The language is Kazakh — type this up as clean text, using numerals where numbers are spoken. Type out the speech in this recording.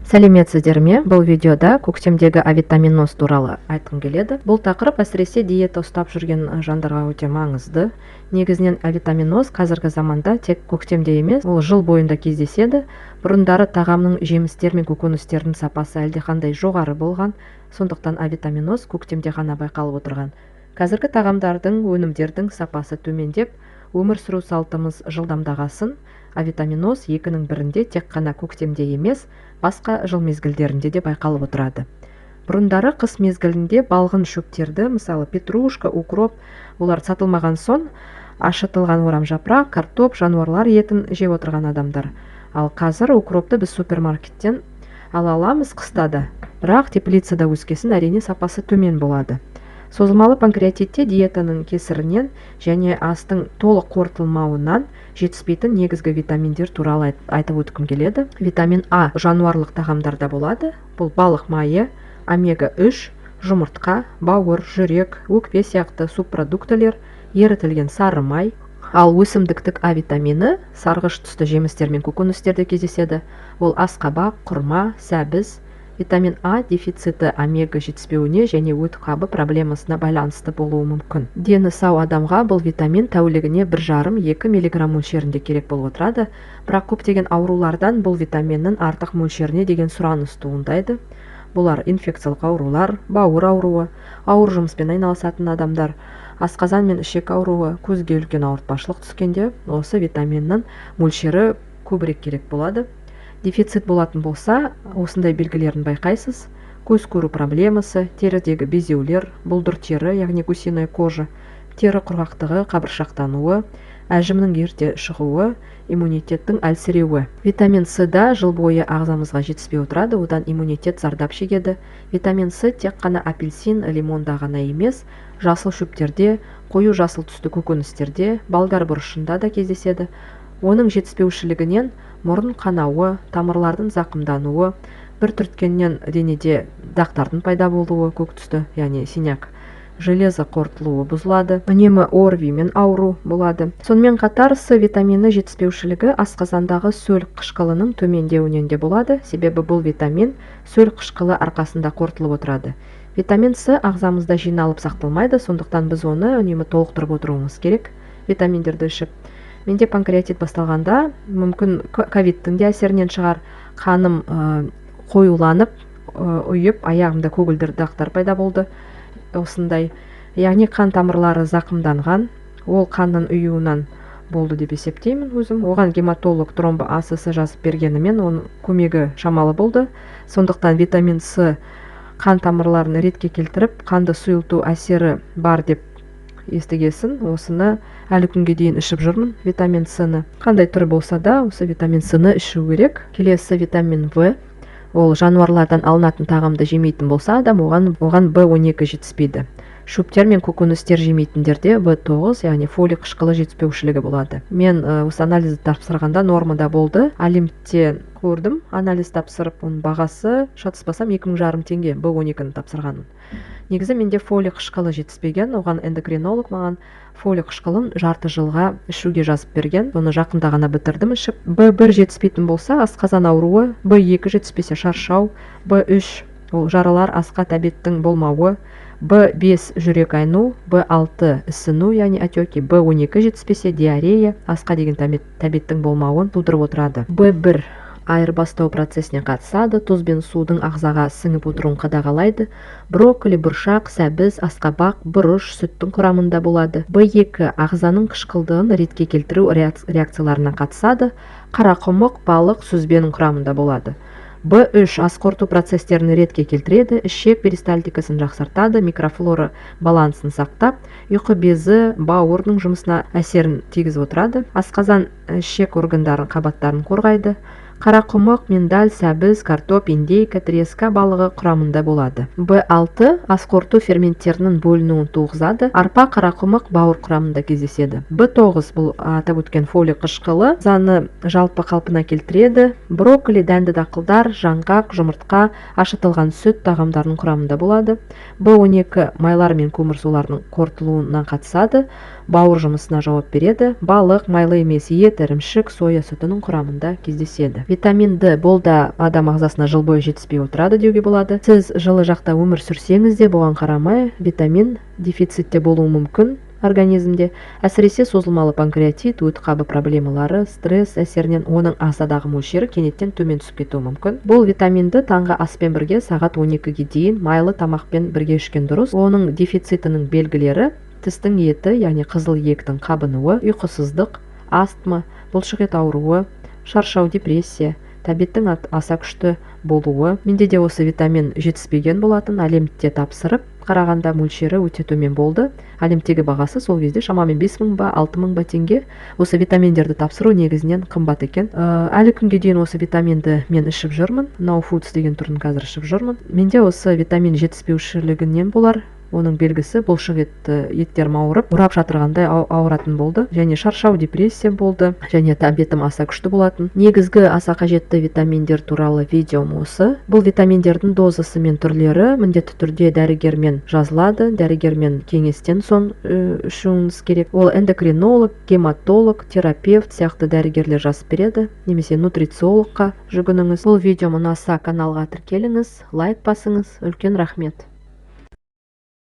Сәлеметсіздер ме? Бұл видеода көктемдегі авитаминоз туралы айтқым келеді. Бұл тақырып әсіресе диета ұстап жүрген жандарға өте маңызды. Негізінен авитаминоз қазіргі заманда тек көктемде емес, ол жыл бойында кездеседі. Бұрындары тағамның жемістер мен көкөністердің сапасы әлдеқандай жоғары болған, сондықтан авитаминоз көктемде ғана байқалып отырған. Қазіргі тағамдардың, өнімдердің сапасы төмендеп, өмір сүру салтымыз жылдамдағасын, авитаминоз екінің бірінде тек қана көктемде емес, басқа жыл мезгілдерінде де байқалып отырады. Бұрындары қыс мезгілінде балғын шөптерді, мысалы петрушка, укроп, олар сатылмаған соң ашытылған орамжапырақ, картоп, жануарлар етін жеп отырған адамдар. Ал қазір укропты біз супермаркеттен ала аламыз қыста да, бірақ теплицада өскесін әрине сапасы төмен болады. Созылмалы панкреатитте диетаның кесірінен және астың толық қорытылмауынан жетіспейтін негізгі витаминдер туралы айтып өткім келеді. Витамин А жануарлық тағамдарда болады. Бұл балық майы, омега-3, жұмыртқа, бауыр, жүрек, өкпе сияқты субпродуктілер, ерітілген сары май. Ал өсімдіктік А витамині сарғыш түсті жемістер мен көкөністерде кездеседі. Ол асқабақ, құрма, сәбіз. Витамин А дефициті омега жетіспеуіне және өт қабы проблемасына байланысты болуы мүмкін. Дені сау адамға бұл витамин тәулігіне 1,5-2 мг мөлшерінде керек болып отырады, бірақ көптеген аурулардан бұл витаминнің артық мөлшеріне деген сұраныс туындайды. Бұлар инфекциялық аурулар, бауыр ауруы, ауыр жұмыспен айналысатын адамдар, асқазан мен ішек ауруы, көзге үлкен ауыртпашылық түскенде осы витаминнің мөлшері көбірек керек болады. Дефицит болатын болса, осындай белгілерін байқайсыз: көз көру проблемасы, терідегі безеулер, бұлдыр тері, яғни гусиная кожа, тері құрғақтығы, қабыршақтануы, әжімнің ерте шығуы, иммунитеттің әлсіреуі. Витамин С-да жыл бойы ағзамызға жетіспей отырады, одан иммунитет зардап шегеді. Витамин С тек қана апельсин, лимонда ғана емес, жасыл шөптерде, қою жасыл түсті көкөністерде, болгар бұрышында да кездеседі. Оның жетіспеушілігінен мұрын қанауы, тамырлардың зақымдануы, бір түрткеннен денеде дақтардың пайда болуы, көк түсті, яғни синяк, железо қорытылуы бұзылады, үнемі ОРВИ мен ауру болады. Сонымен қатар С витамині жетіспеушілігі асқазандағы сөл қышқылының төмендеуінен де болады, себебі бұл витамин сөл қышқылы арқасында қорытылып отырады. Витамин С ағзамызда жиналып сақталмайды, сондықтан біз оны үнемі толықтырып отыруымыз керек, витаминдерді ішіп. Менде панкреатит басталғанда, мүмкін ковидтің де әсерінен шығар, қаным қоюланып, ұйып, аяғымда көгілдір дақтар пайда болды. Осындай, яғни қан тамырлары зақымданған, ол қанның ұюынан болды деп есептеймін өзім. Оған гематолог тромбоАСС жазып бергенімен, оның көмегі шамалы болды. Сондықтан витамин С қан тамырларын ретке келтіріп, қанды сұйылту әсері бар деп естігесін, осыны әлі күнге дейін ішіп жүрмін, витамин С-ны. Қандай түрі болса да, осы витамин С-ны ішу керек. Келесі витамин В. Ол жануарлардан алынатын тағамды жемейтін болса адам, оған В12 жетіспейді. Шөптер мен көкөністер жемейтіндерде В9, яғни фолий қышқылы жетіспеушілігі болады. Мен осы анализді тапсырғанда нормада болды. Олимпте көрдім, анализ тапсырып, оның бағасы, шатаспасам, 2,5 теңге В12-ні тапсырғанмын. Негізі менде фолий қышқылы жетіспеген, оған эндокринолог маған фолий қышқылын жарты жылға ішуге жазып берген. Оны жақында ғана бітірдім ішіп. В1 жетіспейтін болса, асқазан ауруы, В2 жетіспесе шаршау, В3 ол жаралар, асқа тәбеттің болмауы, В5 жүрек айну, В6 ісіну, яғни отеки, В12 жетіспесе диарея, асқа деген тәбеттің болмауын тудырып отырады. В1 айырбастау процесіне қатысады, тұз бен судың ағзаға сіңіп отыруын қадағалайды. Брокколи, бұршақ, сәбіз, асқабақ, бұрыш сүттің құрамында болады. В2 ағзаның қышқылдығын ретке келтіру реакцияларына қатысады. Қарақұмық, балық, сүзбенің құрамында болады. В3 ас қорыту процестерін ретке келтіреді, ішек перистальтикасын жақсартады, микрофлора балансын сақтап, ұйқы безі, бауырдың жұмысына әсерін тигізіп отырады. Асқазан ішек органдарын қабаттарын қорғайды. Қарақұмық, миндаль, сәбіз, картоп, индейка, треска балығы құрамында болады. В6 ас қорыту ферменттерінің бөлінуін туғызады. Арпа, қарақұмық бауыр құрамында кездеседі. В9 бұл атап өткен фолий қышқылы заны жалпы қалпына келтіреді. Брокколи, дәнді дақылдар, жаңғақ, жұмыртқа, ашытылған сүт тағамдарының құрамында болады. В12 майлар мен көмірсулардың қорытылуына қатысады. бауыр жұмысына жауап береді. Балық, майлы емес ет, ірімшік, соя сүтінің құрамында кездеседі. Витамин D бұл да адам ағзасына жыл бойы жетіспей отырады деуге болады. Сіз жылы жақта өмір сүрсеңіз де, бұған қарамай витамин дефицитте болуы мүмкін организмде. Әсіресе созылмалы панкреатит, өт қабы проблемалары, стресс әсерінен оның ағзадағы мөлшері кенеттен төмен түсіп кетуі мүмкін. Бұл витаминді таңғы аспен бірге сағат 12-ге дейін майлы тамақпен бірге ішкен дұрыс. Оның дефицитінің белгілері тістің еті, яғни қызыл еттің қабынуы, ұйқысыздық, астма, бұлшық ет ауруы, шаршау, депрессия, тәбеттің аса күшті болуы. Менде де осы витамин жетіспеген болатын. Әлемде тапсырып қарағанда мөлшері өте төмен болды. Әлемдегі бағасы сол кезде шамамен 5.000 ба 6.000 ба теңге. Осы витаминдерді тапсыру негізінен қымбат екен. Әлі күнге дейін осы витаминді мен ішіп жүрмін. Now Foods деген түрін қазір ішіп жүрмін. Менде осы витамин жетіспеушілігінен болар. Оның белгісі бұлшық еттерім ауырып, бұрап жатырғандай ауыратын болды. Және шаршау, депрессия болды. Және тәбетім аса күшті болатын. Негізгі аса қажетті витаминдер туралы видеом осы. Бұл витаминдердің дозасы мен түрлері міндетті түрде дәрігермен жазылады. Дәрігермен кеңестен соң ішуіңіз керек. Ол эндокринолог, гематолог, терапевт сияқты дәрігерлер жазып береді. Немесе нутрициологқа жүгініңіз. Бұл видео ұнаса каналға тіркеліңіз, лайк басыңыз. Үлкен рахмет.